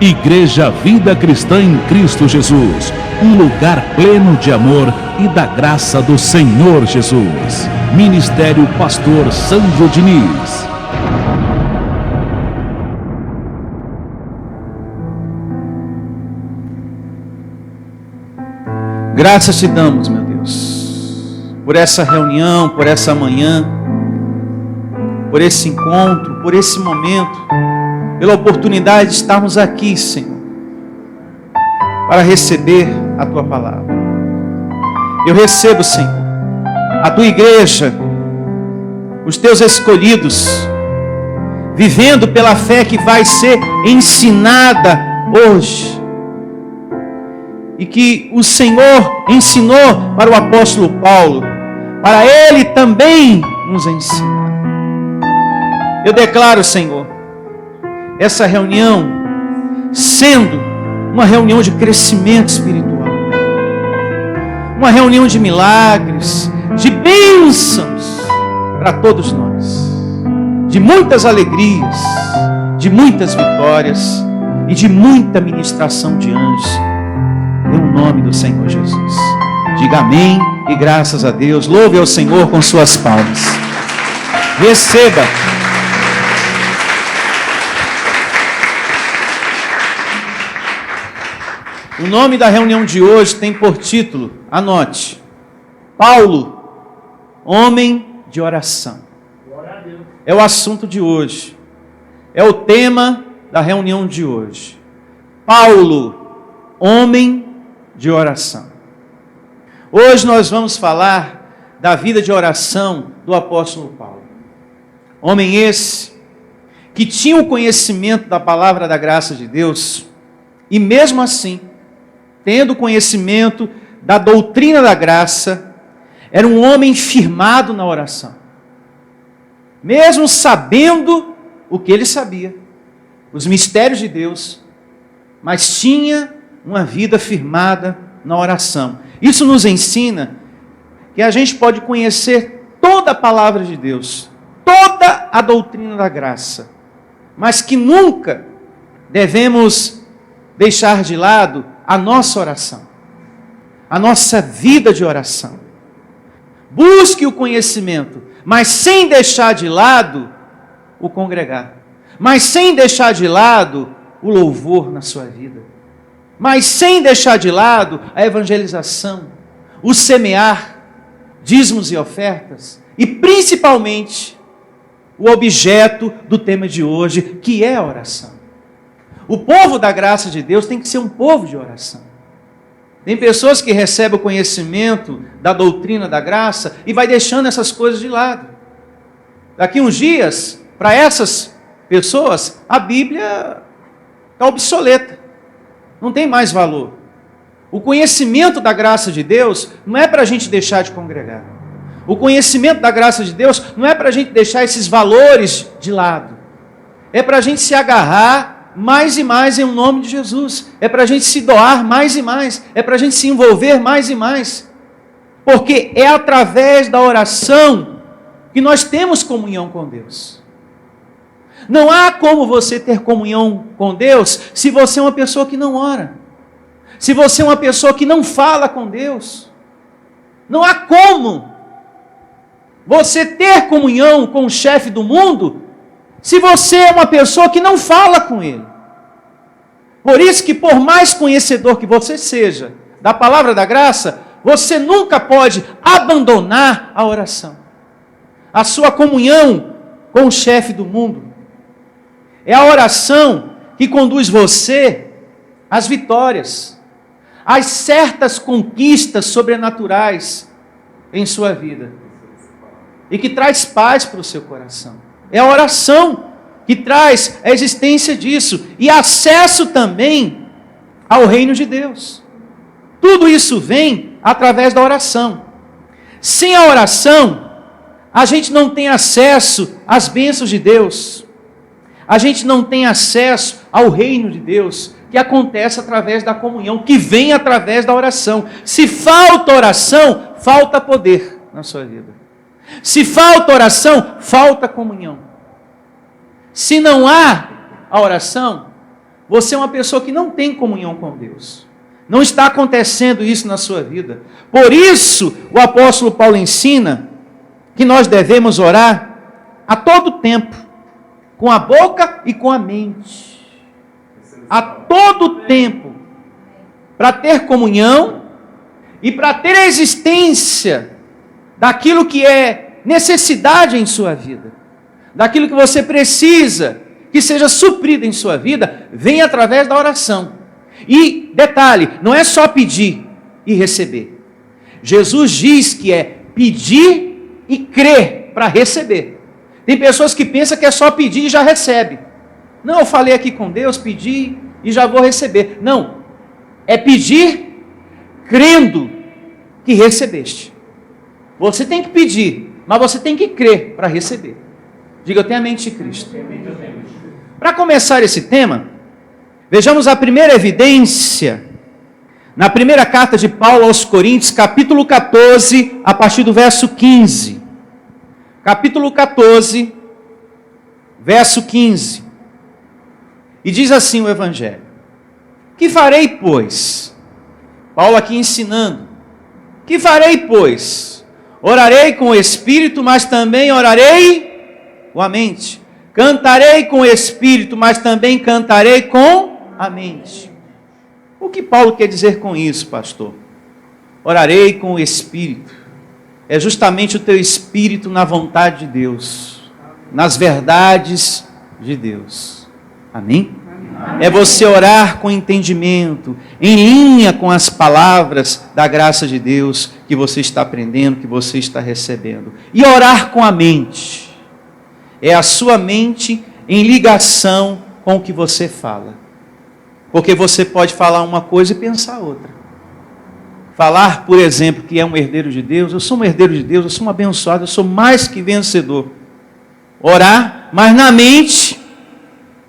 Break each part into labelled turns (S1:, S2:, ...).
S1: Igreja Vida Cristã em Cristo Jesus, um lugar pleno de amor e da graça do Senhor Jesus. Ministério Pastor Sandro Diniz.
S2: Graças te damos, meu Deus, por essa reunião, por essa manhã, por esse encontro, por esse momento, pela oportunidade de estarmos aqui, Senhor, para receber a Tua palavra. Eu recebo, Senhor, a Tua igreja, os Teus escolhidos, vivendo pela fé que vai ser ensinada hoje. E que o Senhor ensinou para o apóstolo Paulo, para ele também nos ensinar. Eu declaro, Senhor, essa reunião sendo uma reunião de crescimento espiritual, uma reunião de milagres, de bênçãos para todos nós, de muitas alegrias, de muitas vitórias e de muita ministração de anjos, em nome do Senhor Jesus. Diga amém e graças a Deus. Louve ao Senhor com suas palmas. Receba. O nome da reunião de hoje tem por título, anote, Paulo, homem de oração. É o assunto de hoje. É o tema da reunião de hoje. Paulo, homem de oração. Hoje nós vamos falar da vida de oração do apóstolo Paulo. Homem esse que tinha o conhecimento da palavra da graça de Deus e mesmo assim, tendo conhecimento da doutrina da graça, era um homem firmado na oração. Mesmo sabendo o que ele sabia, os mistérios de Deus, mas tinha uma vida firmada na oração. Isso nos ensina que a gente pode conhecer toda a palavra de Deus, toda a doutrina da graça, mas que nunca devemos deixar de lado a nossa oração, a nossa vida de oração. Busque o conhecimento, mas sem deixar de lado o congregar, mas sem deixar de lado o louvor na sua vida, mas sem deixar de lado a evangelização, o semear, dízimos e ofertas, e principalmente o objeto do tema de hoje, que é a oração. O povo da graça de Deus tem que ser um povo de oração. Tem pessoas que recebem o conhecimento da doutrina da graça e vai deixando essas coisas de lado. Daqui uns dias, para essas pessoas, a Bíblia está obsoleta. Não tem mais valor. O conhecimento da graça de Deus não é para a gente deixar de congregar. O conhecimento da graça de Deus não é para a gente deixar esses valores de lado. É para a gente se agarrar mais e mais em nome de Jesus. É para a gente se doar mais e mais. É para a gente se envolver mais e mais. Porque é através da oração que nós temos comunhão com Deus. Não há como você ter comunhão com Deus se você é uma pessoa que não ora. Se você é uma pessoa que não fala com Deus. Não há como você ter comunhão com o chefe do mundo se você é uma pessoa que não fala com ele. Por isso que por mais conhecedor que você seja da palavra da graça, você nunca pode abandonar a oração. A sua comunhão com o chefe do mundo. É a oração que conduz você às vitórias, às certas conquistas sobrenaturais em sua vida. E que traz paz para o seu coração. É a oração que traz a existência disso. E acesso também ao reino de Deus. Tudo isso vem através da oração. Sem a oração, a gente não tem acesso às bênçãos de Deus. A gente não tem acesso ao reino de Deus, que acontece através da comunhão, que vem através da oração. Se falta oração, falta poder na sua vida. Se falta oração, falta comunhão. Se não há a oração, você é uma pessoa que não tem comunhão com Deus. Não está acontecendo isso na sua vida. Por isso, o apóstolo Paulo ensina que nós devemos orar a todo tempo, com a boca e com a mente. A todo tempo, para ter comunhão e para ter a existência daquilo que é necessidade em sua vida, daquilo que você precisa que seja suprido em sua vida, vem através da oração. E, detalhe, não é só pedir e receber. Jesus diz que é pedir e crer para receber. Tem pessoas que pensam que é só pedir e já recebe. Não, eu falei aqui com Deus, pedi e já vou receber. Não, é pedir crendo que recebeste. Você tem que pedir, mas você tem que crer para receber. Diga, eu tenho a mente de Cristo. Para começar esse tema, vejamos a primeira evidência, na primeira carta de Paulo aos Coríntios, capítulo 14, a partir do verso 15. Capítulo 14, verso 15. E diz assim o Evangelho: que farei, pois? Paulo aqui ensinando. Que farei, pois? Orarei com o Espírito, mas também orarei com a mente. Cantarei com o Espírito, mas também cantarei com a mente. O que Paulo quer dizer com isso, pastor? Orarei com o Espírito. É justamente o teu espírito na vontade de Deus, nas verdades de Deus. Amém? É você orar com entendimento, em linha com as palavras da graça de Deus que você está aprendendo, que você está recebendo. E orar com a mente. É a sua mente em ligação com o que você fala. Porque você pode falar uma coisa e pensar outra. Falar, por exemplo, que é um herdeiro de Deus, eu sou um herdeiro de Deus, eu sou um abençoado, eu sou mais que vencedor. Orar, mas na mente,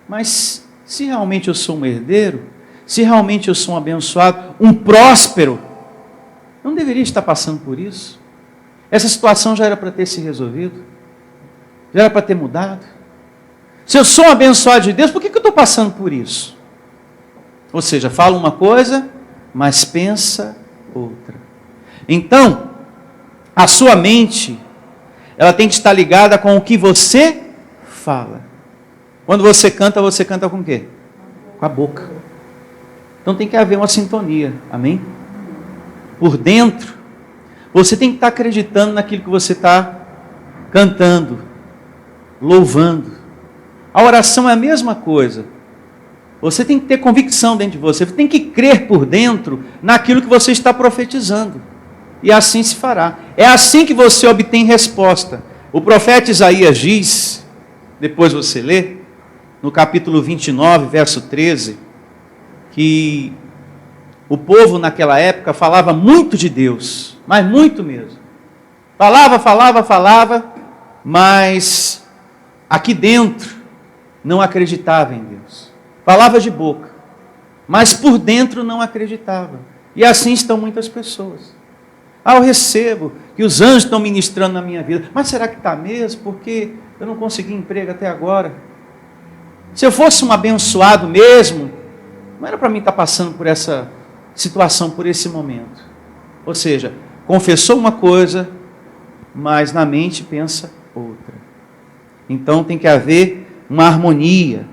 S2: mas se realmente eu sou um herdeiro, se realmente eu sou um abençoado, um próspero, não deveria estar passando por isso? Essa situação já era para ter se resolvido? Já era para ter mudado? Se eu sou um abençoado de Deus, por que eu estou passando por isso? Ou seja, fala uma coisa, mas pensa outra. Então, a sua mente, ela tem que estar ligada com o que você fala. Quando você canta com o quê? Com a boca. Então tem que haver uma sintonia, amém? Por dentro, você tem que estar acreditando naquilo que você está cantando, louvando. A oração é a mesma coisa. Você tem que ter convicção dentro de você, você tem que crer por dentro naquilo que você está profetizando. E assim se fará. É assim que você obtém resposta. O profeta Isaías diz, depois você lê, no capítulo 29, verso 13, que o povo naquela época falava muito de Deus, mas muito mesmo. Falava, mas aqui dentro não acreditava em Deus. Falava de boca, mas por dentro não acreditava. E assim estão muitas pessoas. Eu recebo que os anjos estão ministrando na minha vida. Mas será que está mesmo? Porque eu não consegui emprego até agora. Se eu fosse um abençoado mesmo, não era para mim estar passando por essa situação, por esse momento. Ou seja, confessou uma coisa, mas na mente pensa outra. Então tem que haver uma harmonia.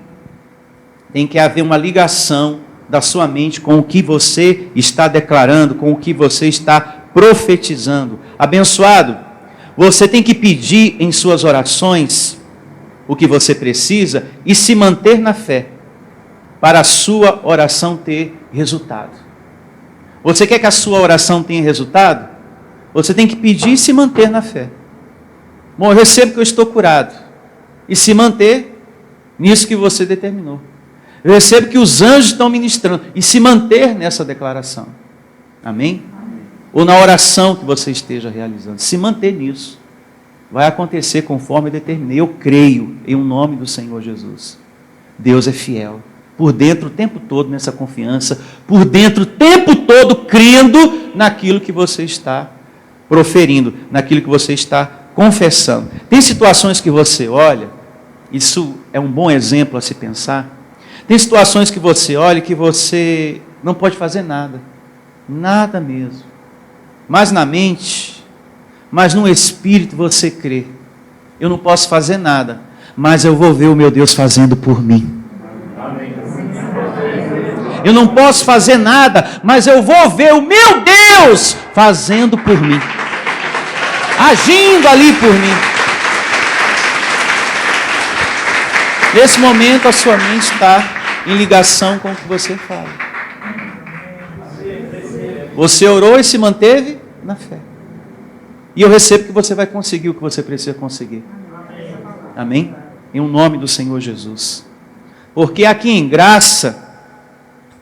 S2: Tem que haver uma ligação da sua mente com o que você está declarando, com o que você está profetizando. Abençoado, você tem que pedir em suas orações o que você precisa e se manter na fé, para a sua oração ter resultado. Você quer que a sua oração tenha resultado? Você tem que pedir e se manter na fé. Bom, eu recebo que eu estou curado. E se manter nisso que você determinou. Eu recebo que os anjos estão ministrando. E se manter nessa declaração. Amém? Ou na oração que você esteja realizando. Se manter nisso. Vai acontecer conforme eu determinei. Eu creio em nome do Senhor Jesus. Deus é fiel. Por dentro o tempo todo nessa confiança. Por dentro o tempo todo crendo naquilo que você está proferindo. Naquilo que você está confessando. Tem situações que você olha. Isso é um bom exemplo a se pensar. Tem situações que você olha que você não pode fazer nada. Nada mesmo. Mas na mente, mas no espírito você crê. Eu não posso fazer nada, mas eu vou ver o meu Deus fazendo por mim. Eu não posso fazer nada, mas eu vou ver o meu Deus fazendo por mim. Agindo ali por mim. Nesse momento a sua mente está em ligação com o que você fala. Você orou e se manteve na fé. E eu recebo que você vai conseguir o que você precisa conseguir. Amém? Em um nome do Senhor Jesus. Porque aqui em Graça,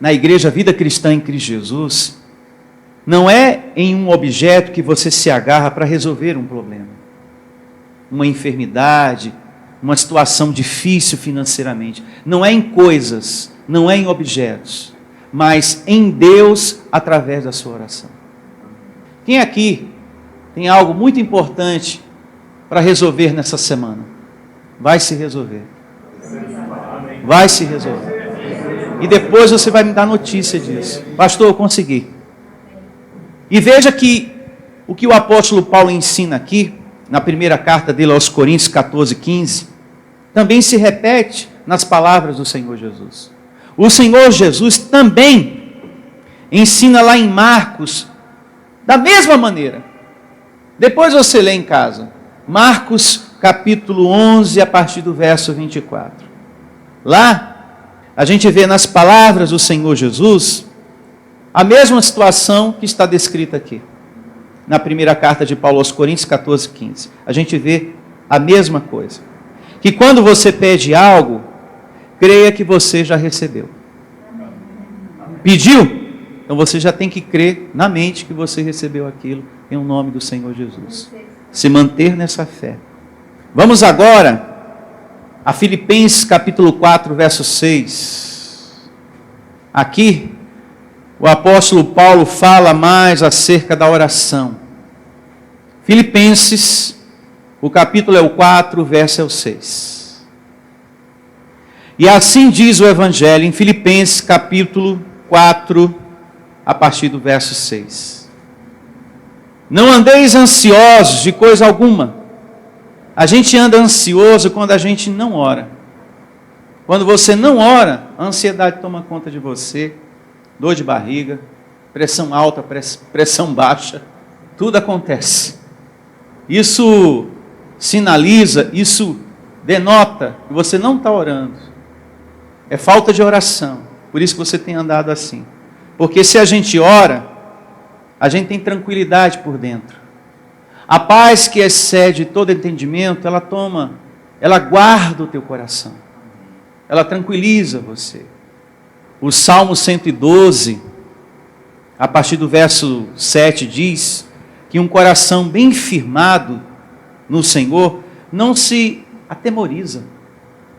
S2: na igreja Vida Cristã em Cristo Jesus, não é em um objeto que você se agarra para resolver um problema. Uma enfermidade, uma situação difícil financeiramente. Não é em coisas, não é em objetos, mas em Deus através da sua oração. Quem aqui tem algo muito importante para resolver nessa semana? Vai se resolver. Vai se resolver. E depois você vai me dar notícia disso. Pastor, eu consegui. E veja que o que o apóstolo Paulo ensina aqui, na primeira carta dele aos Coríntios 14:15, também se repete nas palavras do Senhor Jesus. O Senhor Jesus também ensina lá em Marcos, da mesma maneira. Depois você lê em casa. Marcos capítulo 11, a partir do verso 24. Lá, a gente vê nas palavras do Senhor Jesus, a mesma situação que está descrita aqui. Na primeira carta de Paulo aos Coríntios 14:15. A gente vê a mesma coisa. Que quando você pede algo, creia que você já recebeu. Pediu? Então você já tem que crer na mente que você recebeu aquilo em nome do Senhor Jesus. Se manter nessa fé. Vamos agora a Filipenses capítulo 4, verso 6. Aqui, o apóstolo Paulo fala mais acerca da oração. Filipenses, o capítulo é o 4, verso é o 6. E assim diz o Evangelho em Filipenses capítulo 4, a partir do verso 6. Não andeis ansiosos de coisa alguma. A gente anda ansioso quando a gente não ora. Quando você não ora, a ansiedade toma conta de você, dor de barriga, pressão alta, pressão baixa, tudo acontece. Isso sinaliza, isso denota que você não está orando. É falta de oração, por isso que você tem andado assim. Porque se a gente ora, a gente tem tranquilidade por dentro. A paz que excede todo entendimento, ela guarda o teu coração. Ela tranquiliza você. O Salmo 112, a partir do verso 7, diz que um coração bem firmado no Senhor não se atemoriza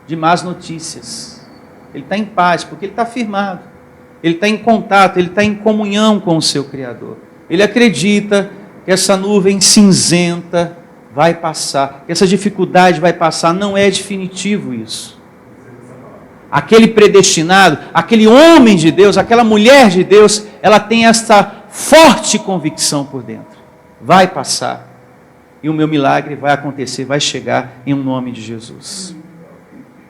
S2: de más notícias. Ele está em paz, porque ele está firmado. Ele está em contato, ele está em comunhão com o seu Criador. Ele acredita que essa nuvem cinzenta vai passar, que essa dificuldade vai passar, não é definitivo isso. Aquele predestinado, aquele homem de Deus, aquela mulher de Deus, ela tem essa forte convicção por dentro. Vai passar. E o meu milagre vai acontecer, vai chegar em um nome de Jesus.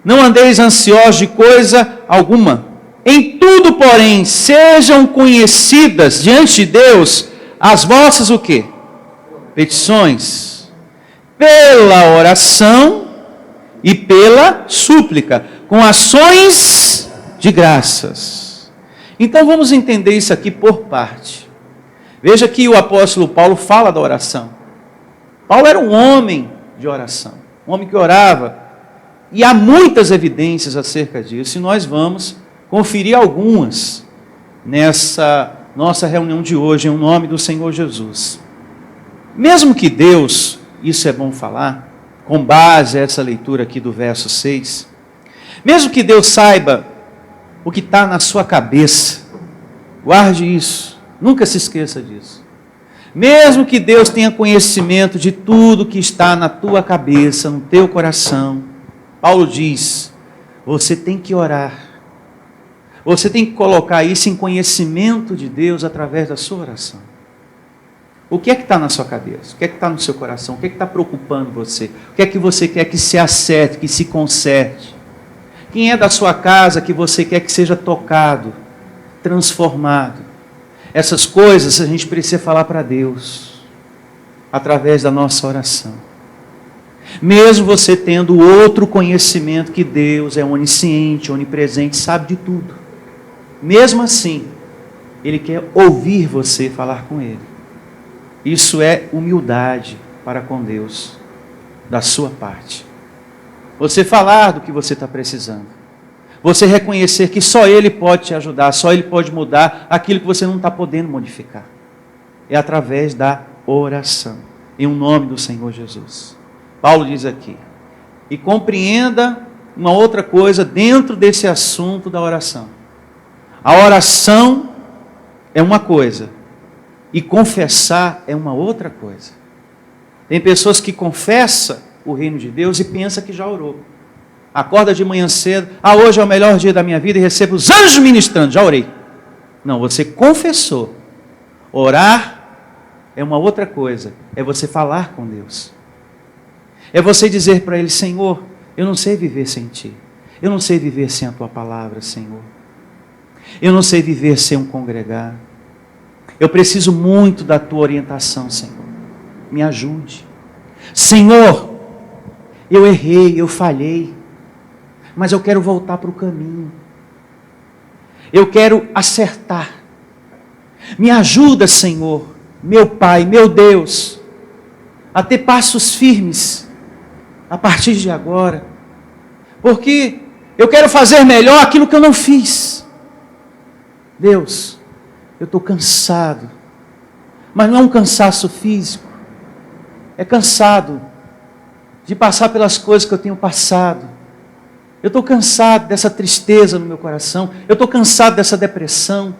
S2: Não andeis ansiosos de coisa alguma. Em tudo, porém, sejam conhecidas diante de Deus as vossas o quê? Petições. Pela oração e pela súplica, com ações de graças. Então vamos entender isso aqui por parte. Veja que o apóstolo Paulo fala da oração. Paulo era um homem de oração, um homem que orava, e há muitas evidências acerca disso, e nós vamos conferir algumas nessa nossa reunião de hoje, em nome do Senhor Jesus. Mesmo que Deus, isso é bom falar, com base a essa leitura aqui do verso 6, mesmo que Deus saiba o que está na sua cabeça, guarde isso, nunca se esqueça disso. Mesmo que Deus tenha conhecimento de tudo que está na tua cabeça, no teu coração, Paulo diz, você tem que orar Você tem que colocar isso em conhecimento de Deus através da sua oração. O que é que está na sua cabeça? O que é que está no seu coração? O que é que está preocupando você? O que é que você quer que se acerte, que se conserte? Quem é da sua casa que você quer que seja tocado, transformado? Essas coisas a gente precisa falar para Deus, através da nossa oração. Mesmo você tendo outro conhecimento que Deus é onisciente, onipresente, sabe de tudo. Mesmo assim, Ele quer ouvir você falar com Ele. Isso é humildade para com Deus, da sua parte. Você falar do que você está precisando. Você reconhecer que só Ele pode te ajudar, só Ele pode mudar aquilo que você não está podendo modificar. É através da oração, em nome do Senhor Jesus. Paulo diz aqui, e compreenda uma outra coisa dentro desse assunto da oração. A oração é uma coisa, e confessar é uma outra coisa. Tem pessoas que confessam o reino de Deus e pensam que já orou. Acorda de manhã cedo, hoje é o melhor dia da minha vida e recebo os anjos ministrando, já orei. Não, você confessou. Orar é uma outra coisa, é você falar com Deus. É você dizer para Ele, Senhor, eu não sei viver sem Ti. Eu não sei viver sem a Tua palavra, Senhor. Eu não sei viver sem um congregar. Eu preciso muito da Tua orientação, Senhor. Me ajude. Senhor, eu errei, eu falhei, mas eu quero voltar para o caminho. Eu quero acertar. Me ajuda, Senhor, meu Pai, meu Deus, a ter passos firmes a partir de agora, porque eu quero fazer melhor aquilo que eu não fiz. Deus, eu estou cansado, mas não é um cansaço físico, é cansado de passar pelas coisas que eu tenho passado. Eu estou cansado dessa tristeza no meu coração, eu estou cansado dessa depressão,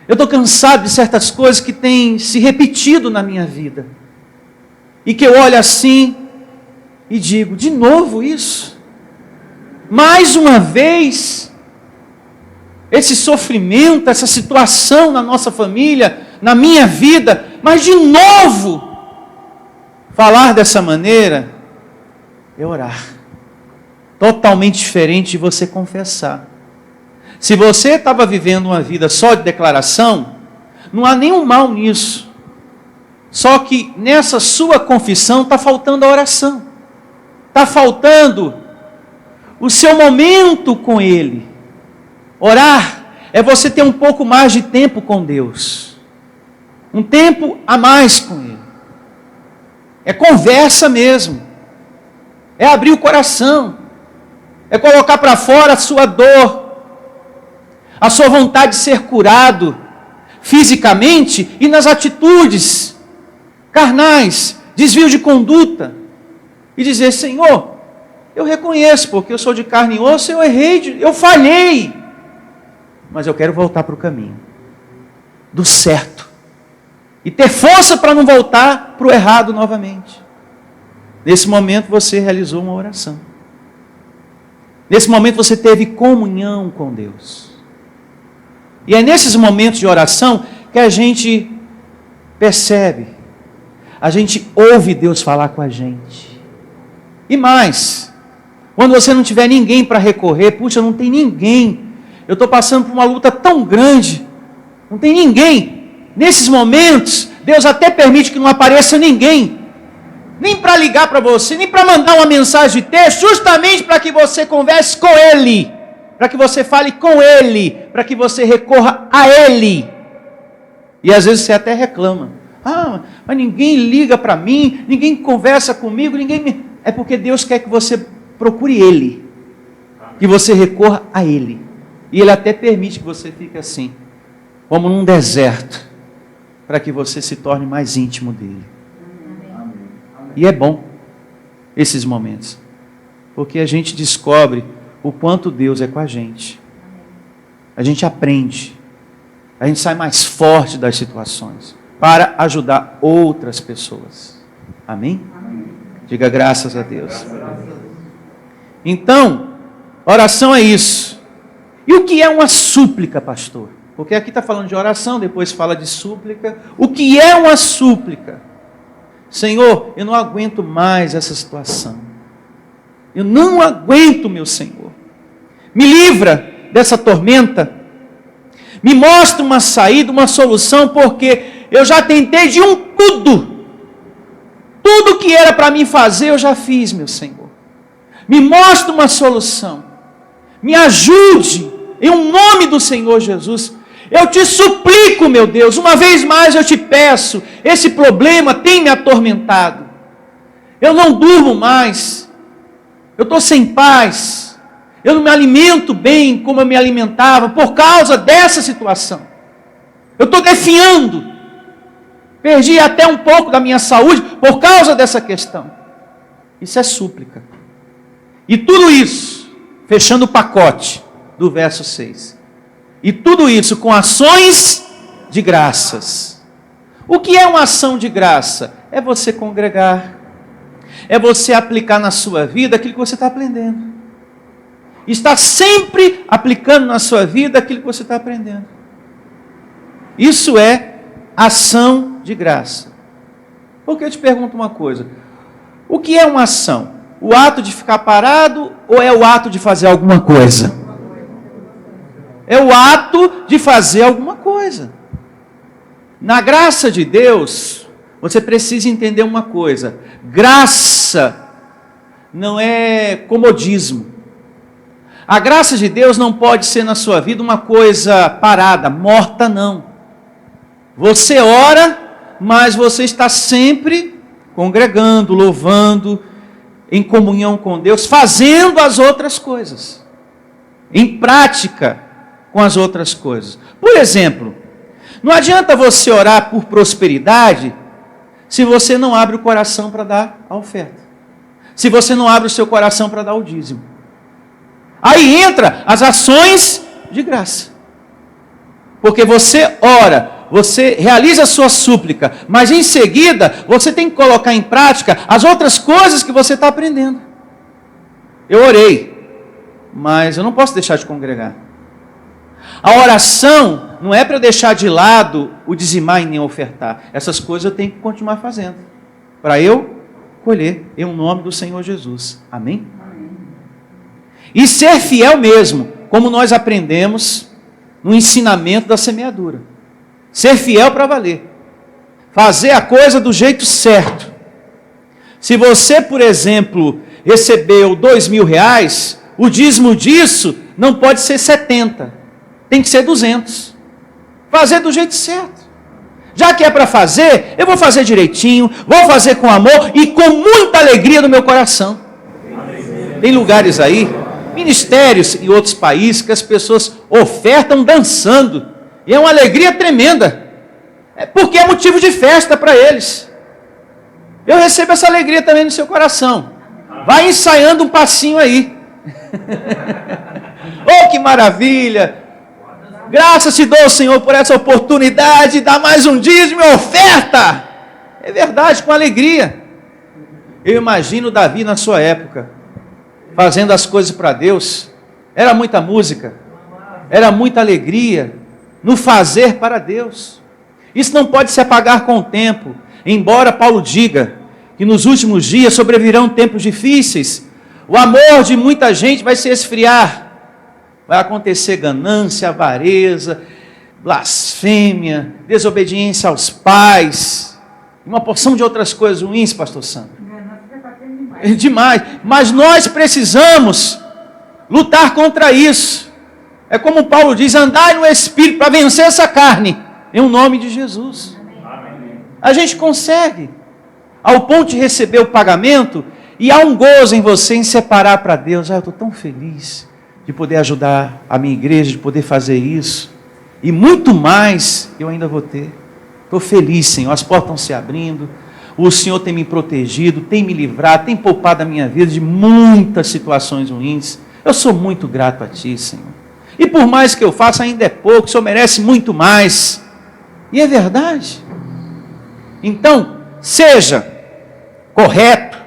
S2: eu estou cansado de certas coisas que têm se repetido na minha vida, e que eu olho assim e digo, de novo isso? Mais uma vez, esse sofrimento, essa situação na nossa família, na minha vida, mas de novo, falar dessa maneira é orar. Totalmente diferente de você confessar. Se você estava vivendo uma vida só de declaração, não há nenhum mal nisso. Só que nessa sua confissão está faltando a oração. Está faltando o seu momento com Ele. Orar é você ter um pouco mais de tempo com Deus. Um tempo a mais com Ele. É conversa mesmo. É abrir o coração. É colocar para fora a sua dor. A sua vontade de ser curado fisicamente e nas atitudes carnais, desvio de conduta. E dizer, Senhor, eu reconheço, porque eu sou de carne e osso, eu errei, eu falhei. Mas eu quero voltar para o caminho do certo. E ter força para não voltar para o errado novamente. Nesse momento você realizou uma oração. Nesse momento você teve comunhão com Deus. E é nesses momentos de oração que a gente percebe, a gente ouve Deus falar com a gente. E mais, quando você não tiver ninguém para recorrer, puxa, não tem ninguém, eu estou passando por uma luta tão grande, não tem ninguém. Nesses momentos, Deus até permite que não apareça ninguém, nem para ligar para você, nem para mandar uma mensagem de texto, justamente para que você converse com Ele, para que você fale com Ele, para que você recorra a Ele. E às vezes você até reclama, mas ninguém liga para mim, ninguém conversa comigo, ninguém me... É porque Deus quer que você procure Ele, que você recorra a Ele. E Ele até permite que você fique assim, como num deserto, para que você se torne mais íntimo dEle. E é bom esses momentos, porque a gente descobre o quanto Deus é com a gente. A gente aprende, a gente sai mais forte das situações, para ajudar outras pessoas. Amém? Diga graças a Deus. Então, oração é isso. E o que é uma súplica, pastor? Porque aqui está falando de oração, depois fala de súplica. O que é uma súplica? Senhor, eu não aguento mais essa situação. Eu não aguento, meu Senhor. Me livra dessa tormenta. Me mostra uma saída, uma solução, porque eu já tentei de tudo. Tudo que era para mim fazer, eu já fiz, meu Senhor. Me mostra uma solução. Me ajude, em nome do Senhor Jesus. Eu te suplico, meu Deus, uma vez mais eu te peço, esse problema tem me atormentado. Eu não durmo mais. Eu estou sem paz. Eu não me alimento bem como eu me alimentava por causa dessa situação. Eu estou definhando. Perdi até um pouco da minha saúde por causa dessa questão. Isso é súplica. E tudo isso, fechando o pacote do verso 6. E tudo isso com ações de graças. O que é uma ação de graça? É você congregar. É você aplicar na sua vida aquilo que você está aprendendo. Está sempre aplicando na sua vida aquilo que você está aprendendo. Isso é ação de graça. Porque eu te pergunto uma coisa. O que é uma ação? O ato de ficar parado ou é o ato de fazer alguma coisa? É o ato de fazer alguma coisa. Na graça de Deus, você precisa entender uma coisa. Graça não é comodismo. A graça de Deus não pode ser na sua vida uma coisa parada, morta não. Você ora, mas você está sempre congregando, louvando, em comunhão com Deus, fazendo as outras coisas, em prática com as outras coisas. Por exemplo, não adianta você orar por prosperidade se você não abre o coração para dar a oferta, se você não abre o seu coração para dar o dízimo. Aí entra as ações de graça, porque você ora, você realiza a sua súplica, mas em seguida você tem que colocar em prática as outras coisas que você está aprendendo. Eu orei, mas eu não posso deixar de congregar. A oração não é para deixar de lado o dizimar e nem ofertar. Essas coisas eu tenho que continuar fazendo, para eu colher em nome do Senhor Jesus. Amém? E ser fiel mesmo, como nós aprendemos no ensinamento da semeadura. Ser fiel para valer. Fazer a coisa do jeito certo. Se você, por exemplo, recebeu R$2.000, o dízimo disso não pode ser 70. Tem que ser 200. Fazer do jeito certo. Já que é para fazer, eu vou fazer direitinho, vou fazer com amor e com muita alegria no meu coração. Tem lugares aí, ministérios em outros países, que as pessoas ofertam dançando. E é uma alegria tremenda. É porque é motivo de festa para eles. Eu recebo essa alegria também no seu coração. Vai ensaiando um passinho aí. Oh, que maravilha! Graças te dou, Senhor, por essa oportunidade de dar mais um dízimo e oferta. É verdade, com alegria. Eu imagino Davi na sua época, fazendo as coisas para Deus. Era muita música, era muita alegria no fazer para Deus. Isso não pode se apagar com o tempo. Embora Paulo diga que nos últimos dias sobrevirão tempos difíceis, o amor de muita gente vai se esfriar. Vai acontecer ganância, avareza, blasfêmia, desobediência aos pais, uma porção de outras coisas ruins, pastor Sandro. Demais. Mas nós precisamos lutar contra isso. É como Paulo diz, andai no Espírito para vencer essa carne, em nome de Jesus. Amém. A gente consegue, ao ponto de receber o pagamento, e há um gozo em você em separar para Deus. Eu estou tão feliz de poder ajudar a minha igreja, de poder fazer isso, e muito mais eu ainda vou ter. Estou feliz, Senhor, as portas estão se abrindo, o Senhor tem me protegido, tem me livrado, tem poupado a minha vida de muitas situações ruins. Eu sou muito grato a Ti, Senhor. E por mais que eu faça, ainda é pouco, o Senhor merece muito mais. E é verdade. Então, seja correto,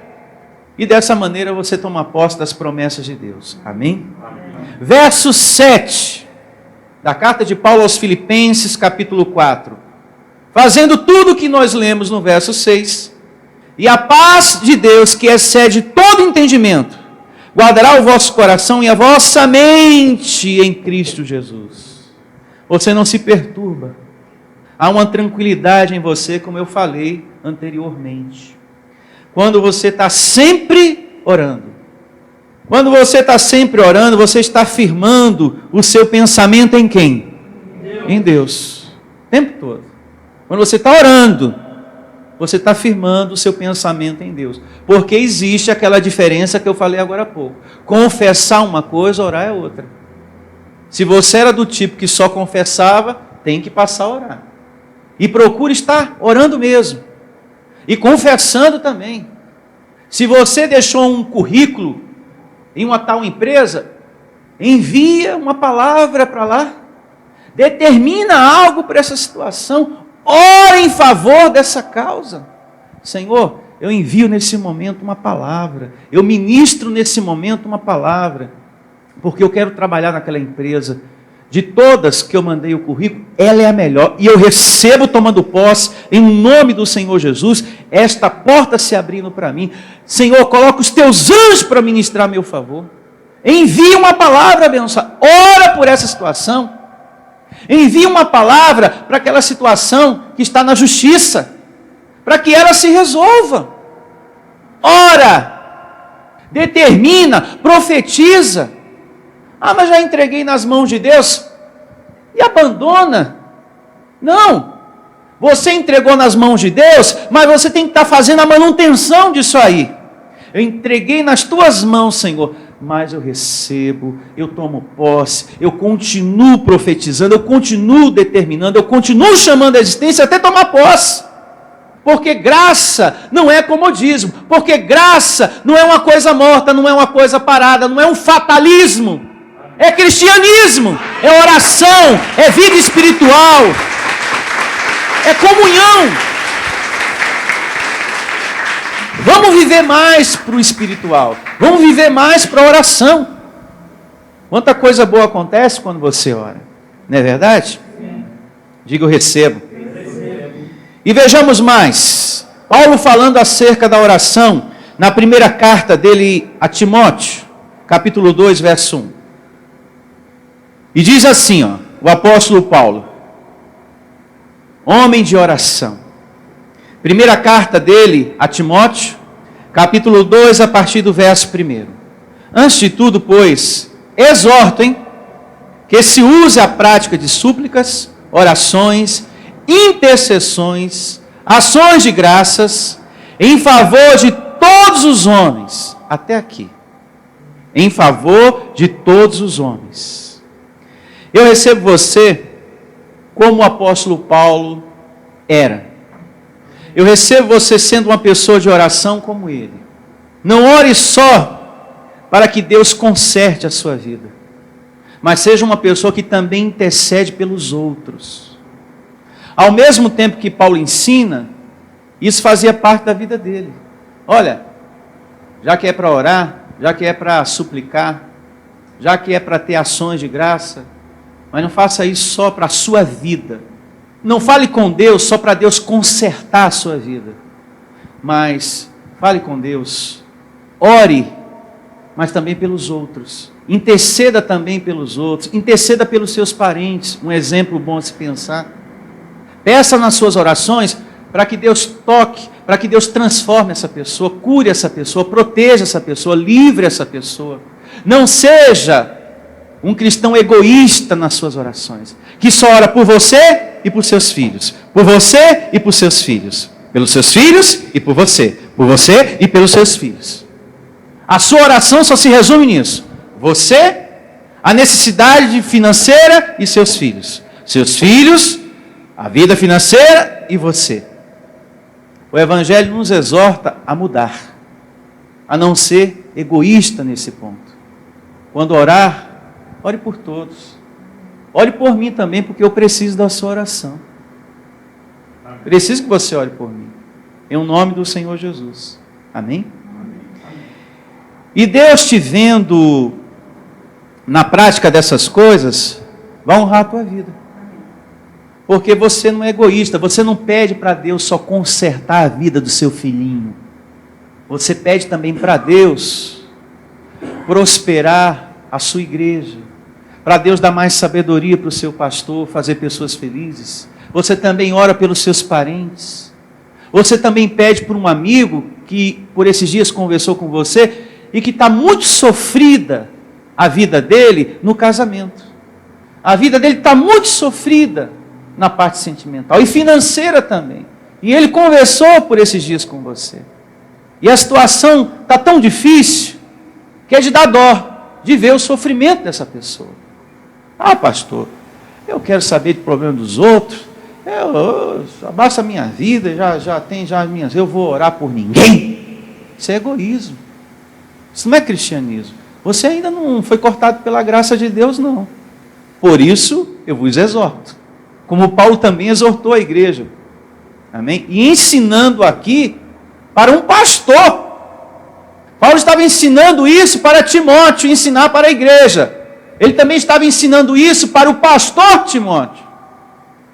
S2: e dessa maneira você toma posse das promessas de Deus. Amém? Amém. verso 7 da carta de Paulo aos Filipenses, capítulo 4. Fazendo tudo o que nós lemos no verso 6, e a paz de Deus, que excede todo entendimento, guardará o vosso coração e a vossa mente em Cristo Jesus. Você não se perturba. Há uma tranquilidade em você, como eu falei anteriormente. Quando você está sempre orando. Quando você está sempre orando, você está firmando o seu pensamento em quem? Em Deus. O tempo todo. Quando você está orando, você está firmando o seu pensamento em Deus. Porque existe aquela diferença que eu falei agora há pouco. Confessar uma coisa, orar é outra. Se você era do tipo que só confessava, tem que passar a orar. E procure estar orando mesmo. E confessando também. Se você deixou um currículo em uma tal empresa, envia uma palavra para lá. Determina algo para essa situação. Ore em favor dessa causa. Senhor, eu envio nesse momento uma palavra. Eu ministro nesse momento uma palavra. Porque eu quero trabalhar naquela empresa. De todas que eu mandei o currículo, ela é a melhor. E eu recebo tomando posse, em nome do Senhor Jesus, esta porta se abrindo para mim. Senhor, coloca os teus anjos para ministrar a meu favor. Envia uma palavra abençoada. Ora por essa situação. Envia uma palavra para aquela situação que está na justiça. Para que ela se resolva. Ora. Determina. Profetiza. Ah, mas já entreguei nas mãos de Deus. E abandona. Não. Você entregou nas mãos de Deus, mas você tem que estar fazendo a manutenção disso aí. Eu entreguei nas tuas mãos, Senhor, mas eu recebo, eu tomo posse, eu continuo profetizando, eu continuo determinando, eu continuo chamando a existência até tomar posse. Porque graça não é comodismo, porque graça não é uma coisa morta, não é uma coisa parada, não é um fatalismo. É cristianismo, é oração, é vida espiritual, é comunhão. Vamos viver mais para o espiritual, vamos viver mais para a oração. Quanta coisa boa acontece quando você ora, não é verdade? Diga eu recebo. E vejamos mais, Paulo falando acerca da oração, na primeira carta dele a Timóteo, capítulo 2, verso 1. E diz assim, o apóstolo Paulo, homem de oração. Primeira carta dele a Timóteo, capítulo 2, a partir do verso 1. Antes de tudo, pois, exortem que se use a prática de súplicas, orações, intercessões, ações de graças, em favor de todos os homens. Até aqui. Em favor de todos os homens. Eu recebo você como o apóstolo Paulo era. Eu recebo você sendo uma pessoa de oração como ele. Não ore só para que Deus conserte a sua vida, mas seja uma pessoa que também intercede pelos outros. Ao mesmo tempo que Paulo ensina, isso fazia parte da vida dele. Olha, já que é para orar, já que é para suplicar, já que é para ter ações de graça, mas não faça isso só para a sua vida. Não fale com Deus só para Deus consertar a sua vida. Mas fale com Deus. Ore, mas também pelos outros. Interceda também pelos outros. Interceda pelos seus parentes. Um exemplo bom a se pensar. Peça nas suas orações para que Deus toque, para que Deus transforme essa pessoa, cure essa pessoa, proteja essa pessoa, livre essa pessoa. Não seja um cristão egoísta nas suas orações, que só ora por você e por seus filhos, por você e por seus filhos, pelos seus filhos e por você e pelos seus filhos. A sua oração só se resume nisso: você, a necessidade financeira e seus filhos, a vida financeira e você. O Evangelho nos exorta a mudar, a não ser egoísta nesse ponto. Quando orar, ore por todos. Ore por mim também, porque eu preciso da sua oração. Preciso que você ore por mim. Em nome do Senhor Jesus. Amém? E Deus te vendo na prática dessas coisas, vai honrar a tua vida. Porque você não é egoísta, você não pede para Deus só consertar a vida do seu filhinho. Você pede também para Deus prosperar a sua igreja, para Deus dar mais sabedoria para o seu pastor, fazer pessoas felizes. Você também ora pelos seus parentes. Você também pede por um amigo que por esses dias conversou com você e que está muito sofrida a vida dele no casamento. A vida dele está muito sofrida na parte sentimental e financeira também. E ele conversou por esses dias com você. E a situação está tão difícil que é de dar dó de ver o sofrimento dessa pessoa. Ah, pastor, eu quero saber do problema dos outros. Eu abaixo a minha vida, já tem as minhas. Eu vou orar por ninguém. Isso é egoísmo. Isso não é cristianismo. Você ainda não foi cortado pela graça de Deus, não. Por isso, eu vos exorto. Como Paulo também exortou a igreja. Amém? E ensinando aqui para um pastor. Paulo estava ensinando isso para Timóteo, ensinar para a igreja. Ele também estava ensinando isso para o pastor Timóteo.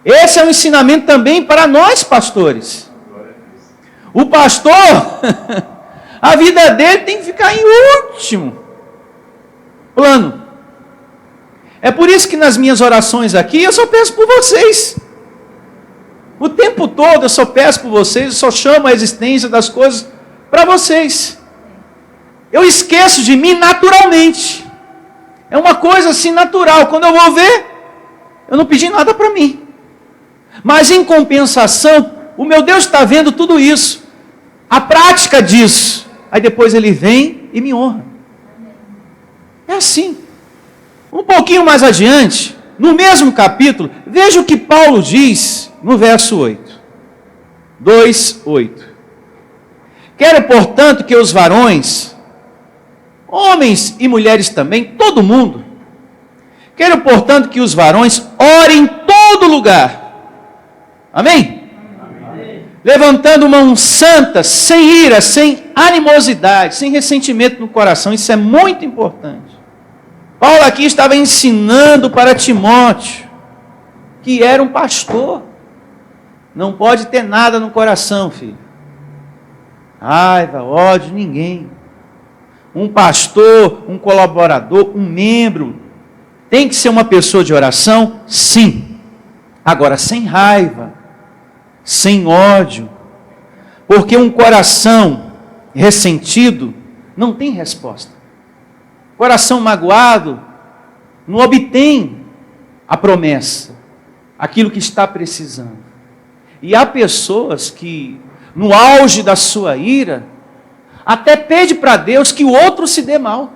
S2: Esse é um ensinamento também para nós, pastores. O pastor, a vida dele tem que ficar em último plano. É por isso que nas minhas orações aqui, eu só peço por vocês. O tempo todo eu só peço por vocês, eu só chamo a existência das coisas para vocês. Eu esqueço de mim naturalmente. É uma coisa assim natural. Quando eu vou ver, eu não pedi nada para mim. Mas em compensação, o meu Deus está vendo tudo isso. A prática disso. Aí depois ele vem e me honra. É assim. Um pouquinho mais adiante, no mesmo capítulo, veja o que Paulo diz no verso 8. 2:8. Quero, portanto, que os varões, homens e mulheres também, todo mundo, quero, portanto, que os varões orem em todo lugar. Amém? Amém? Levantando mão santa, sem ira, sem animosidade, sem ressentimento no coração. Isso é muito importante. Paulo aqui estava ensinando para Timóteo, que era um pastor. Não pode ter nada no coração, filho. Raiva, ódio, ninguém. Um pastor, um colaborador, um membro, tem que ser uma pessoa de oração? Sim. Agora, sem raiva, sem ódio, porque um coração ressentido não tem resposta. Coração magoado não obtém a promessa, aquilo que está precisando. E há pessoas que, no auge da sua ira, até pede para Deus que o outro se dê mal.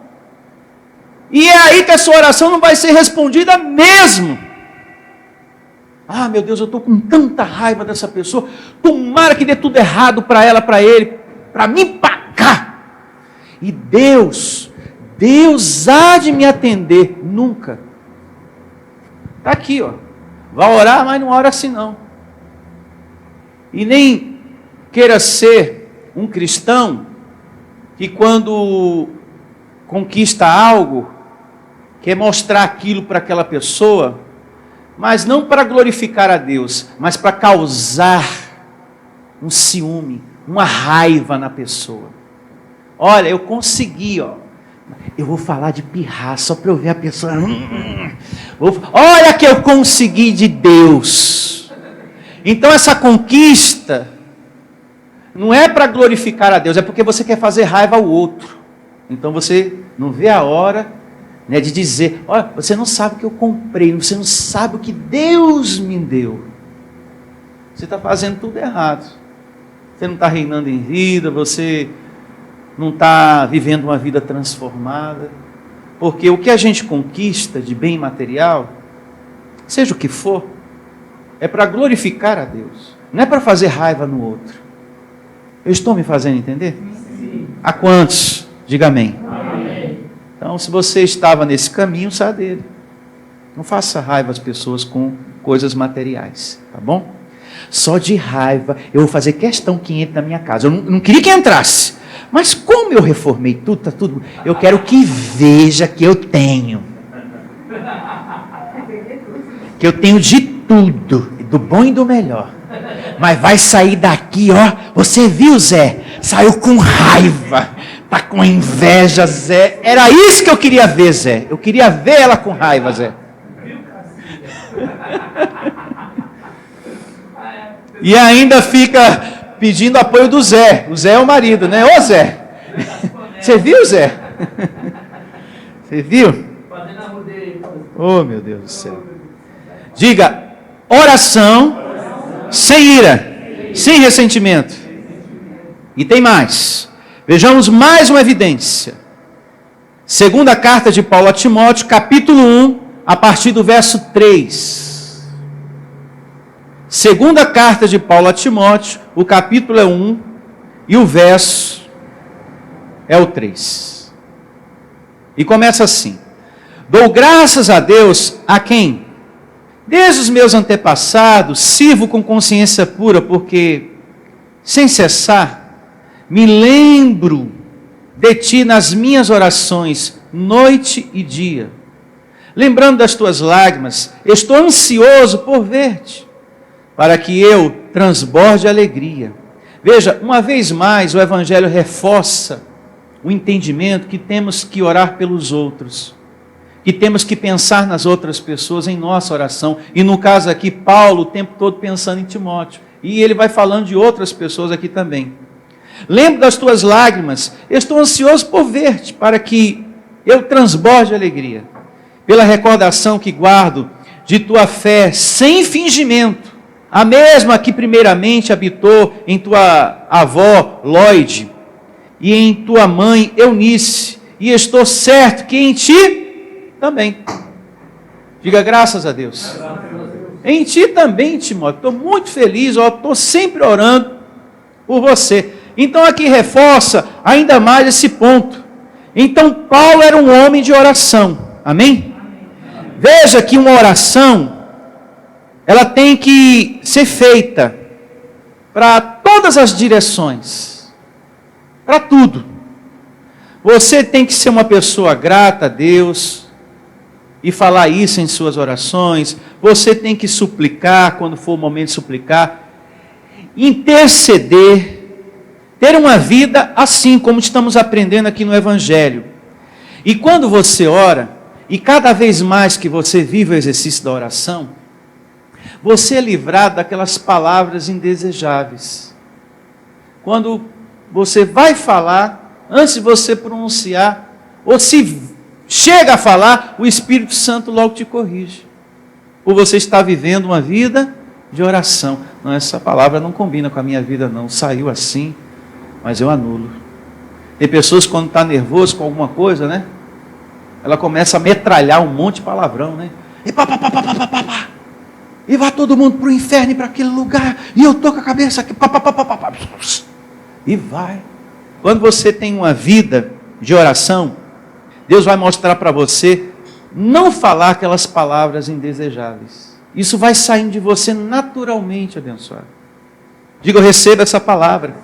S2: E é aí que a sua oração não vai ser respondida mesmo. Ah, meu Deus, eu estou com tanta raiva dessa pessoa. Tomara que dê tudo errado para ela, para ele, para mim, para cá. E Deus há de me atender. Nunca. Está aqui, ó. Vai orar, mas não ora assim não. E nem queira ser um cristão que quando conquista algo, quer mostrar aquilo para aquela pessoa, mas não para glorificar a Deus, mas para causar um ciúme, uma raiva na pessoa. Olha, eu consegui, ó. Eu vou falar de pirraça, só para eu ver a pessoa. Olha que eu consegui de Deus. Então essa conquista não é para glorificar a Deus, é porque você quer fazer raiva ao outro. Então você não vê a hora, né, de dizer, olha, você não sabe o que eu comprei, você não sabe o que Deus me deu. Você está fazendo tudo errado. Você não está reinando em vida, você não está vivendo uma vida transformada. Porque o que a gente conquista de bem material, seja o que for, é para glorificar a Deus, não é para fazer raiva no outro. Eu estou me fazendo entender? Sim. A quantos? Diga amém. Amém. Então, se você estava nesse caminho, saia dele. Não faça raiva às pessoas com coisas materiais, tá bom? Só de raiva, eu vou fazer questão que entre na minha casa. Eu não queria que entrasse, mas como eu reformei tudo, tá tudo, eu quero que veja que eu tenho. que eu tenho de tudo, do bom e do melhor. Mas vai sair daqui, ó. Você viu, Zé? Saiu com raiva. Tá com inveja, Zé. Era isso que eu queria ver, Zé. Eu queria ver ela com raiva, Zé. E ainda fica pedindo apoio do Zé. O Zé é o marido, né? Ô, Zé. Você viu, Zé? Você viu? Oh, meu Deus do céu. Diga, oração sem ira, sem ressentimento. E tem mais. Vejamos mais uma evidência. Segunda carta de Paulo a Timóteo, capítulo 1, a partir do verso 3. Segunda carta de Paulo a Timóteo, o capítulo é 1 e o verso é o 3. E começa assim. Dou graças a Deus a quem? Desde os meus antepassados, sirvo com consciência pura, porque, sem cessar, me lembro de ti nas minhas orações, noite e dia. Lembrando das tuas lágrimas, estou ansioso por ver-te, para que eu transborde alegria. Veja, uma vez mais, o Evangelho reforça o entendimento que temos que orar pelos outros, que temos que pensar nas outras pessoas em nossa oração. E no caso aqui, Paulo o tempo todo pensando em Timóteo. E ele vai falando de outras pessoas aqui também. Lembro das tuas lágrimas, estou ansioso por ver-te, para que eu transborde alegria, pela recordação que guardo de tua fé sem fingimento, a mesma que primeiramente habitou em tua avó Lóide e em tua mãe Eunice, e estou certo que em ti também. Diga graças a Deus. Em ti também, Timóteo. Estou muito feliz, estou sempre orando por você. Então aqui reforça ainda mais esse ponto. Então Paulo era um homem de oração. Amém? Veja que uma oração, ela tem que ser feita para todas as direções. Para tudo. Você tem que ser uma pessoa grata a Deus e falar isso em suas orações. Você tem que suplicar quando for o momento de suplicar. Interceder. Ter uma vida assim como estamos aprendendo aqui no Evangelho. E quando você ora, e cada vez mais que você vive o exercício da oração, você é livrado daquelas palavras indesejáveis. Quando você vai falar, antes de você pronunciar, ou se chega a falar, o Espírito Santo logo te corrige. Ou você está vivendo uma vida de oração. Não, essa palavra não combina com a minha vida não, saiu assim, mas eu anulo. Tem pessoas que quando está nervoso com alguma coisa, né? Ela começa a metralhar um monte de palavrão, né? E pá, pá, pá, pá, pá, pá, pá. E vai todo mundo para o inferno e para aquele lugar. E eu estou com a cabeça aqui. Pá, pá, pá, pá, pá, pá. E vai. Quando você tem uma vida de oração, Deus vai mostrar para você não falar aquelas palavras indesejáveis. Isso vai saindo de você naturalmente, abençoado. Diga, eu recebo essa palavra.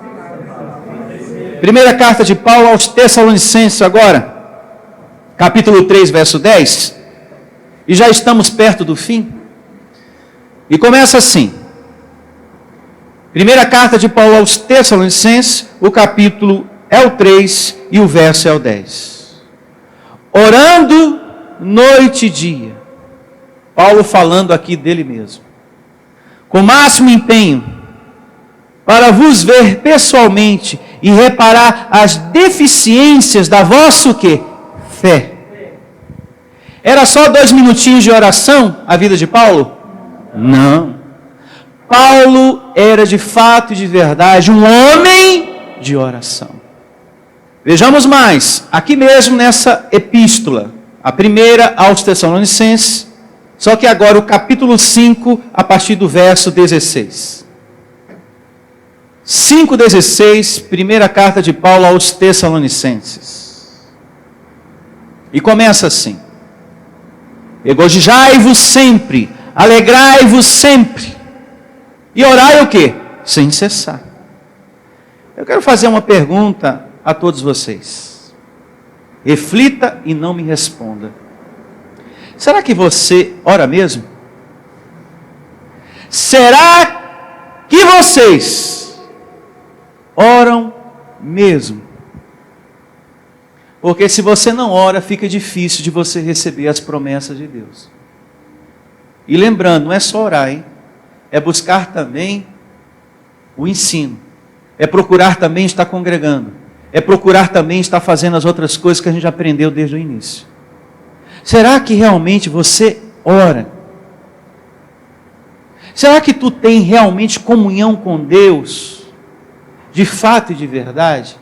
S2: Primeira carta de Paulo aos Tessalonicenses agora. Capítulo 3, verso 10. E já estamos perto do fim. E começa assim. Primeira carta de Paulo aos Tessalonicenses, o capítulo é o 3 e o verso é o 10. Orando noite e dia. Paulo falando aqui dele mesmo. Com máximo empenho, para vos ver pessoalmente e reparar as deficiências da vossa o quê? Fé. Era só 2 minutinhos de oração a vida de Paulo? Não. Paulo era de fato e de verdade um homem de oração. Vejamos mais, aqui mesmo nessa epístola, a primeira aos Tessalonicenses, só que agora o capítulo 5, a partir do verso 16. 5,16, primeira carta de Paulo aos Tessalonicenses. E começa assim. Regozijai-vos sempre, alegrai-vos sempre. E orai o quê? Sem cessar. Eu quero fazer uma pergunta a todos vocês. Reflita e não me responda. Será que você ora mesmo? será que vocês oram mesmo? Porque se você não ora, fica difícil de você receber as promessas de Deus. E lembrando, não é só orar, hein? É buscar também o ensino. É procurar também estar congregando. É procurar também estar fazendo as outras coisas que a gente aprendeu desde o início. Será que realmente você ora? Será que tu tem realmente comunhão com Deus? De fato e de verdade?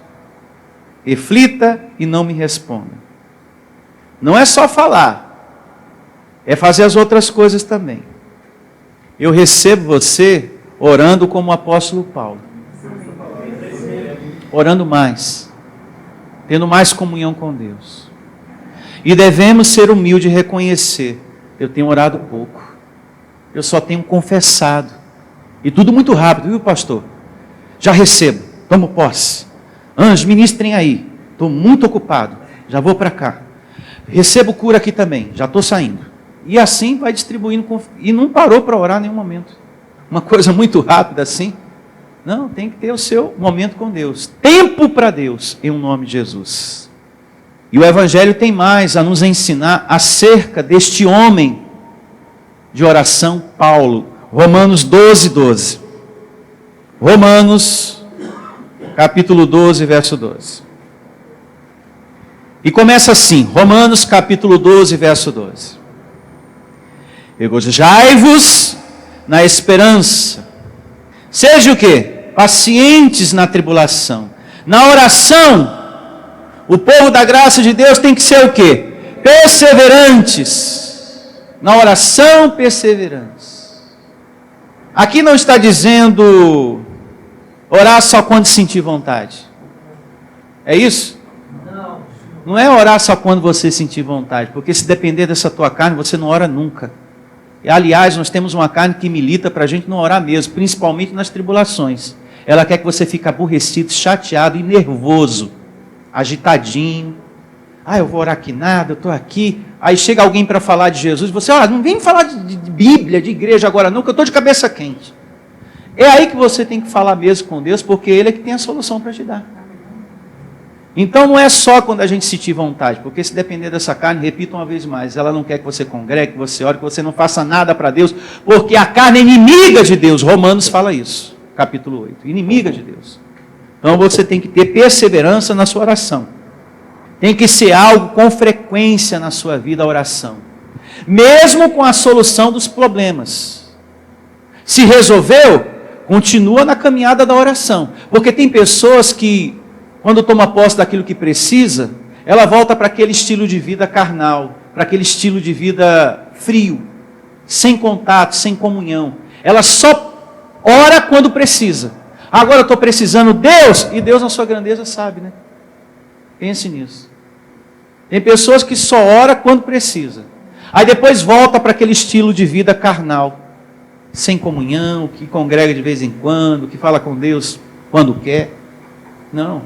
S2: Reflita e não me responda. Não é só falar, é fazer as outras coisas também. Eu recebo você orando como o apóstolo Paulo. Orando mais, tendo mais comunhão com Deus. E devemos ser humildes e reconhecer, eu tenho orado pouco, eu só tenho confessado. E tudo muito rápido, viu, pastor? Já recebo, tomo posse. Anjos, ministrem aí. Estou muito ocupado. Já vou para cá. Recebo cura aqui também. Já estou saindo. E assim vai distribuindo. E não parou para orar em nenhum momento. Uma coisa muito rápida assim. Não, tem que ter o seu momento com Deus. Tempo para Deus, em nome de Jesus. E o Evangelho tem mais a nos ensinar acerca deste homem de oração, Paulo. Romanos 12, 12. Romanos capítulo 12, verso 12. E começa assim, Romanos capítulo 12, verso 12. Regozijai-vos na esperança. Seja o quê? Pacientes na tribulação. Na oração, o povo da graça de Deus tem que ser o quê? Perseverantes. Na oração, perseverantes. Aqui não está dizendo orar só quando sentir vontade. É isso? Não. Não é orar só quando você sentir vontade, porque se depender dessa tua carne, você não ora nunca. E, aliás, nós temos uma carne que milita para a gente não orar mesmo, principalmente nas tribulações. Ela quer que você fique aborrecido, chateado e nervoso, agitadinho. Eu vou orar aqui nada, eu estou aqui. Aí chega alguém para falar de Jesus, você, não vem falar de Bíblia, de igreja agora não, que eu estou de cabeça quente. É aí que você tem que falar mesmo com Deus, porque Ele é que tem a solução para te dar. Então não é só quando a gente sentir vontade, porque se depender dessa carne, repito uma vez mais, ela não quer que você congregue, que você ore, que você não faça nada para Deus, porque a carne é inimiga de Deus. Romanos fala isso, capítulo 8, inimiga de Deus. Então você tem que ter perseverança na sua oração. Tem que ser algo com frequência na sua vida, a oração. Mesmo com a solução dos problemas. Se resolveu, continua na caminhada da oração. Porque tem pessoas que, quando toma posse daquilo que precisa, ela volta para aquele estilo de vida carnal, para aquele estilo de vida frio, sem contato, sem comunhão. Ela só ora quando precisa. Agora eu estou precisando, Deus, e Deus na sua grandeza sabe, né? Pense nisso. Tem pessoas que só ora quando precisa. Aí depois volta para aquele estilo de vida carnal, sem comunhão, que congrega de vez em quando, que fala com Deus quando quer. Não.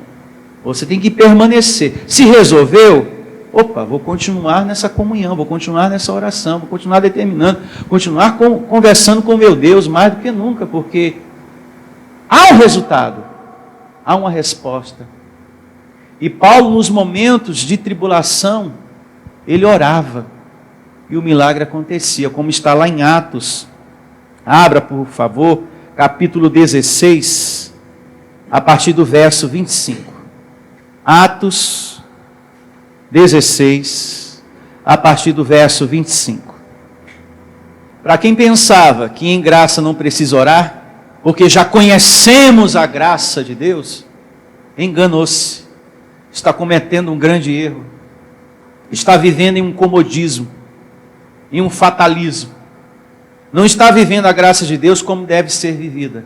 S2: Você tem que permanecer. Se resolveu, vou continuar nessa comunhão, vou continuar nessa oração, vou continuar determinando, continuar conversando com meu Deus mais do que nunca, porque há um resultado, há uma resposta. E Paulo, nos momentos de tribulação, ele orava, e o milagre acontecia, como está lá em Atos. Abra, por favor, capítulo 16, a partir do verso 25. Atos 16, a partir do verso 25. Para quem pensava que em graça não precisa orar, porque já conhecemos a graça de Deus, enganou-se. Está cometendo um grande erro. Está vivendo em um comodismo, em um fatalismo. Não está vivendo a graça de Deus como deve ser vivida.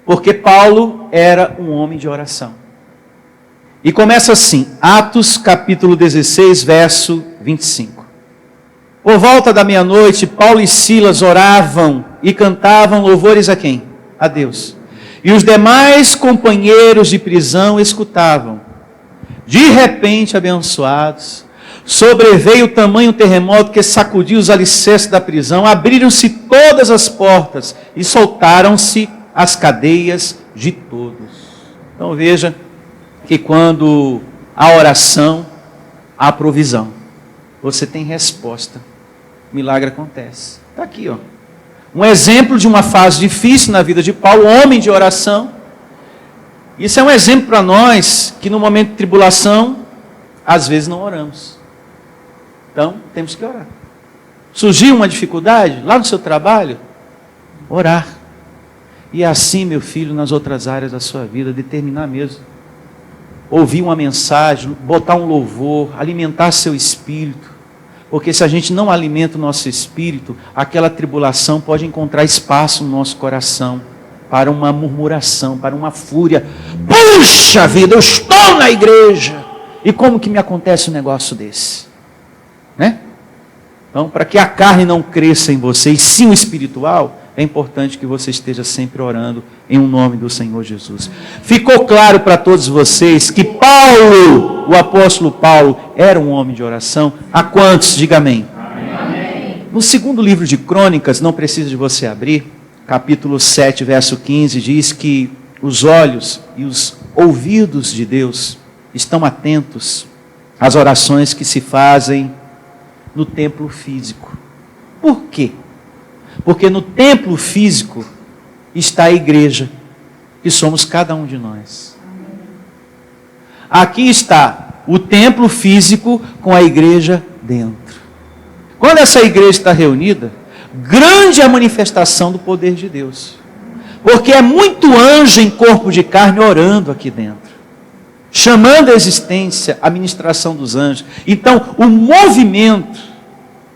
S2: Porque Paulo era um homem de oração. E começa assim, Atos capítulo 16, verso 25. Por volta da meia-noite, Paulo e Silas oravam e cantavam louvores a quem? A Deus. E os demais companheiros de prisão escutavam. De repente, abençoados, Sobreveio tamanho terremoto que sacudiu os alicerces da prisão, abriram-se todas as portas e soltaram-se as cadeias de todos. Então veja que quando há oração, há provisão. Você tem resposta. Milagre acontece. Está aqui, ó. Um exemplo de uma fase difícil na vida de Paulo, homem de oração. Isso é um exemplo para nós que no momento de tribulação, às vezes não oramos. Então, temos que orar. Surgiu uma dificuldade lá no seu trabalho? Orar. E assim, meu filho, nas outras áreas da sua vida, determinar mesmo. Ouvir uma mensagem, botar um louvor, alimentar seu espírito. Porque se a gente não alimenta o nosso espírito, aquela tribulação pode encontrar espaço no nosso coração para uma murmuração, para uma fúria. Puxa vida, eu estou na igreja. E como que me acontece um negócio desse? Né? Então, para que a carne não cresça em você, e sim o espiritual, é importante que você esteja sempre orando em um nome do Senhor Jesus. Ficou claro para todos vocês que Paulo, o apóstolo Paulo, era um homem de oração? A quantos? Diga amém. Amém. No segundo livro de Crônicas, não precisa de você abrir, capítulo 7, verso 15, diz que os olhos e os ouvidos de Deus estão atentos às orações que se fazem no templo físico. Por quê? Porque no templo físico está a igreja, que somos cada um de nós. Aqui está o templo físico com a igreja dentro. Quando essa igreja está reunida, grande é a manifestação do poder de Deus. Porque é muito anjo em corpo de carne orando aqui dentro, chamando a existência, a ministração dos anjos. Então, o movimento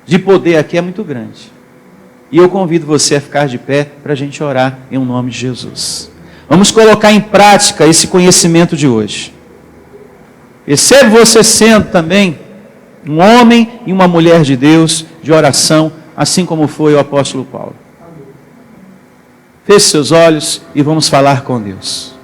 S2: de poder aqui é muito grande. E eu convido você a ficar de pé para a gente orar em nome de Jesus. Vamos colocar em prática esse conhecimento de hoje. Percebe você sendo também um homem e uma mulher de Deus, de oração, assim como foi o apóstolo Paulo. Feche seus olhos e vamos falar com Deus.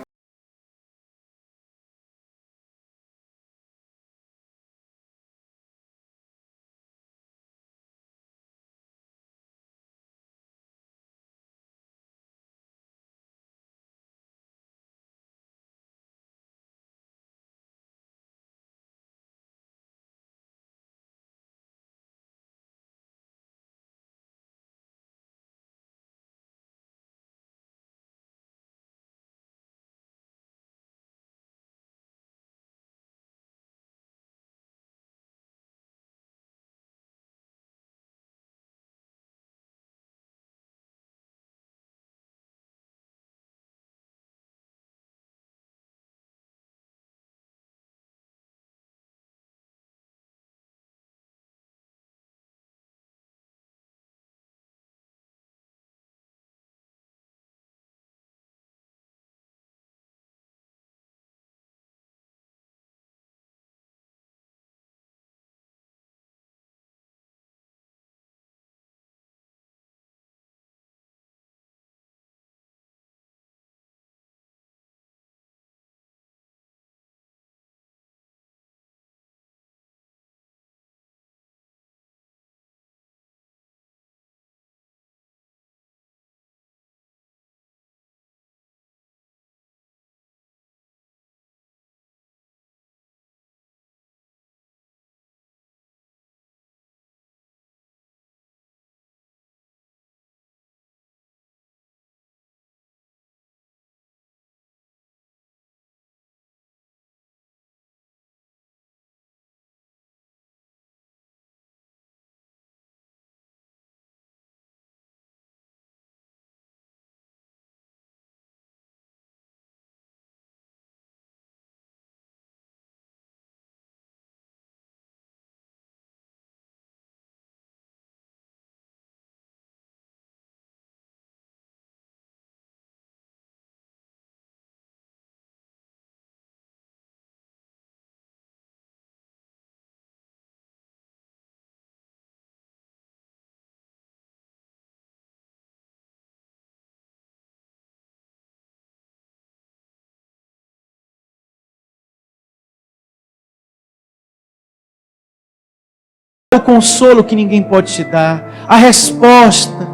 S2: o consolo que ninguém pode te dar, a resposta,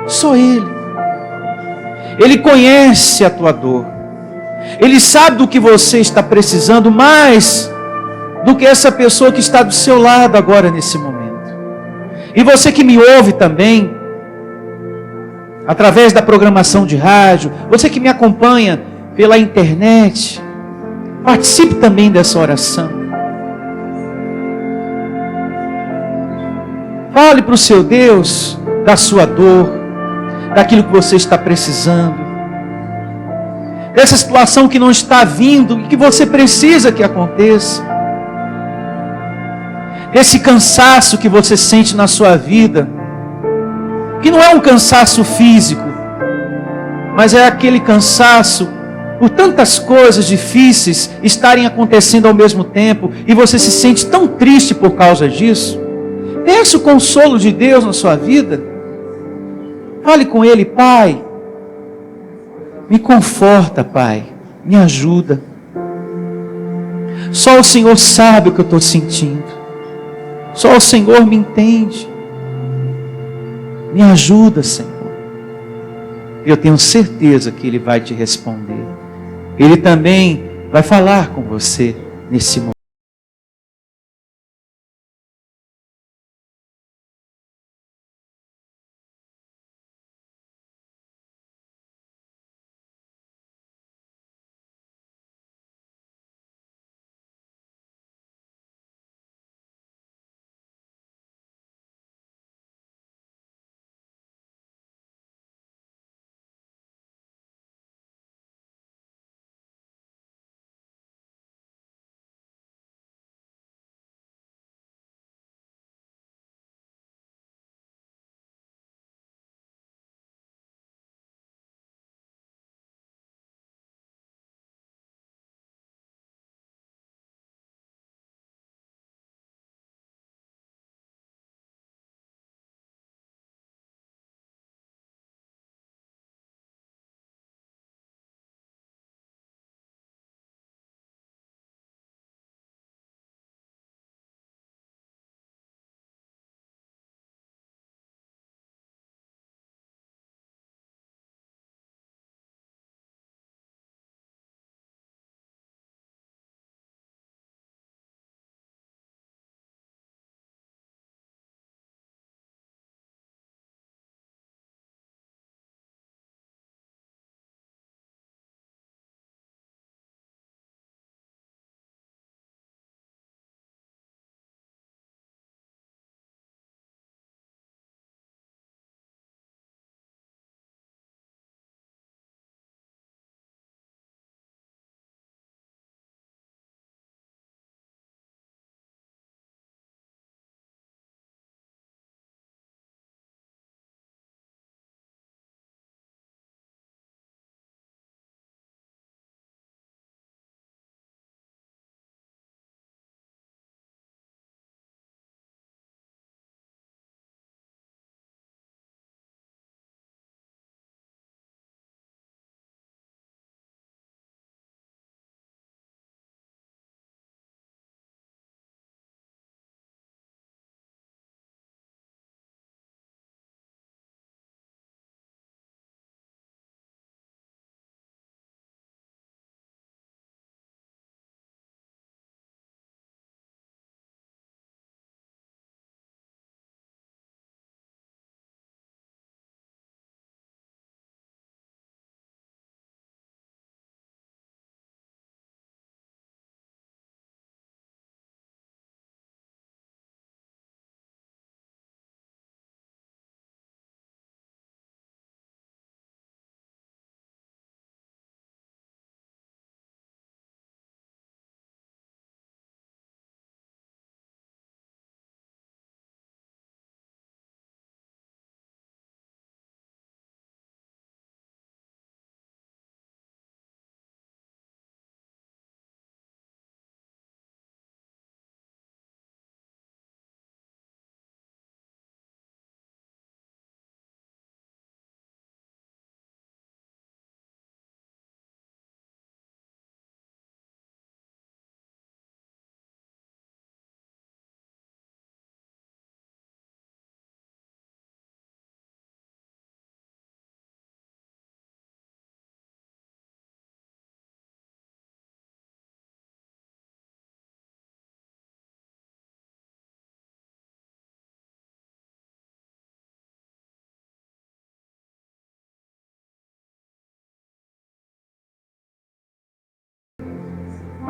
S2: só Ele. Ele conhece a tua dor. Ele sabe do que você está precisando mais do que essa pessoa que está do seu lado agora nesse momento. E você que me ouve também, através da programação de rádio, você que me acompanha pela internet, participe também dessa oração. Fale para o seu Deus da sua dor, daquilo que você está precisando, dessa situação que não está vindo e que você precisa que aconteça, desse cansaço que você sente na sua vida, que não é um cansaço físico, mas é aquele cansaço por tantas coisas difíceis estarem acontecendo ao mesmo tempo e você se sente tão triste por causa disso. Peça o consolo de Deus na sua vida. Fale com Ele: Pai, me conforta, Pai, me ajuda. Só o Senhor sabe o que eu estou sentindo. Só o Senhor me entende. Me ajuda, Senhor. Eu tenho certeza que Ele vai te responder. Ele também vai falar com você nesse momento.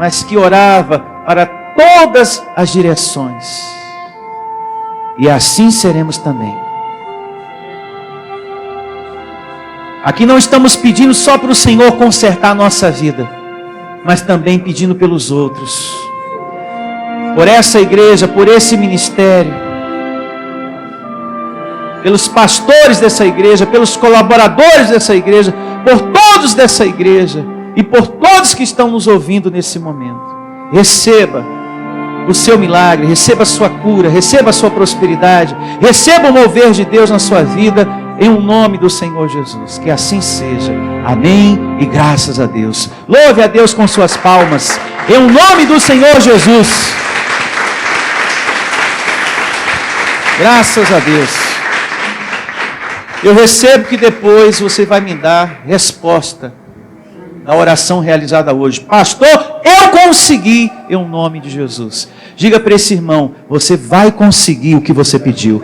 S2: mas que orava para todas as direções. E assim seremos também. Aqui não estamos pedindo só para o Senhor consertar a nossa vida, mas também pedindo pelos outros. Por essa igreja, por esse ministério, pelos pastores dessa igreja, pelos colaboradores dessa igreja, por todos dessa igreja e por todos que estão nos ouvindo nesse momento. Receba o seu milagre, receba a sua cura, receba a sua prosperidade, receba o mover de Deus na sua vida, em o nome do Senhor Jesus. Que assim seja. Amém e graças a Deus. Louve a Deus com suas palmas, em o nome do Senhor Jesus. Graças a Deus. Eu recebo que depois você vai me dar resposta da oração realizada hoje. Pastor, eu consegui em nome de Jesus. Diga para esse irmão, você vai conseguir o que você pediu.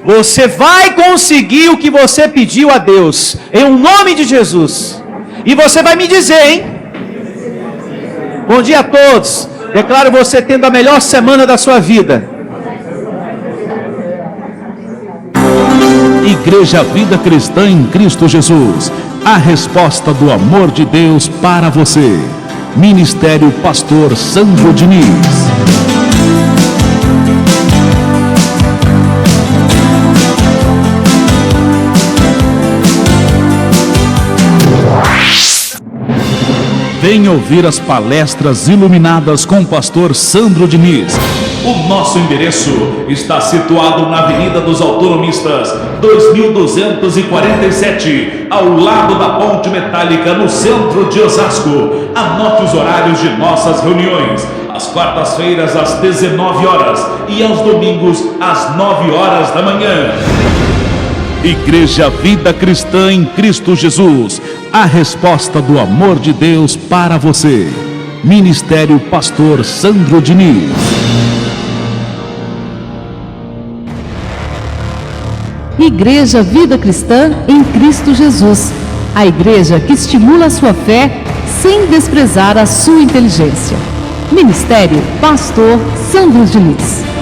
S2: Você vai conseguir o que você pediu a Deus, em nome de Jesus. E você vai me dizer, hein? Bom dia a todos. Declaro você tendo a melhor semana da sua vida.
S1: Igreja Vida Cristã em Cristo Jesus, a resposta do amor de Deus para você. Ministério Pastor Sandro Diniz. Venha ouvir as palestras iluminadas com o pastor Sandro Diniz. O nosso endereço está situado na Avenida dos Autonomistas, 2247, ao lado da Ponte Metálica, no centro de Osasco. Anote os horários de nossas reuniões: às quartas-feiras às 19 horas e aos domingos às 9 horas da manhã. Igreja Vida Cristã em Cristo Jesus, a resposta do amor de Deus para você. Ministério Pastor Sandro Diniz.
S3: Igreja Vida Cristã em Cristo Jesus, a igreja que estimula a sua fé sem desprezar a sua inteligência. Ministério Pastor Sandro Diniz.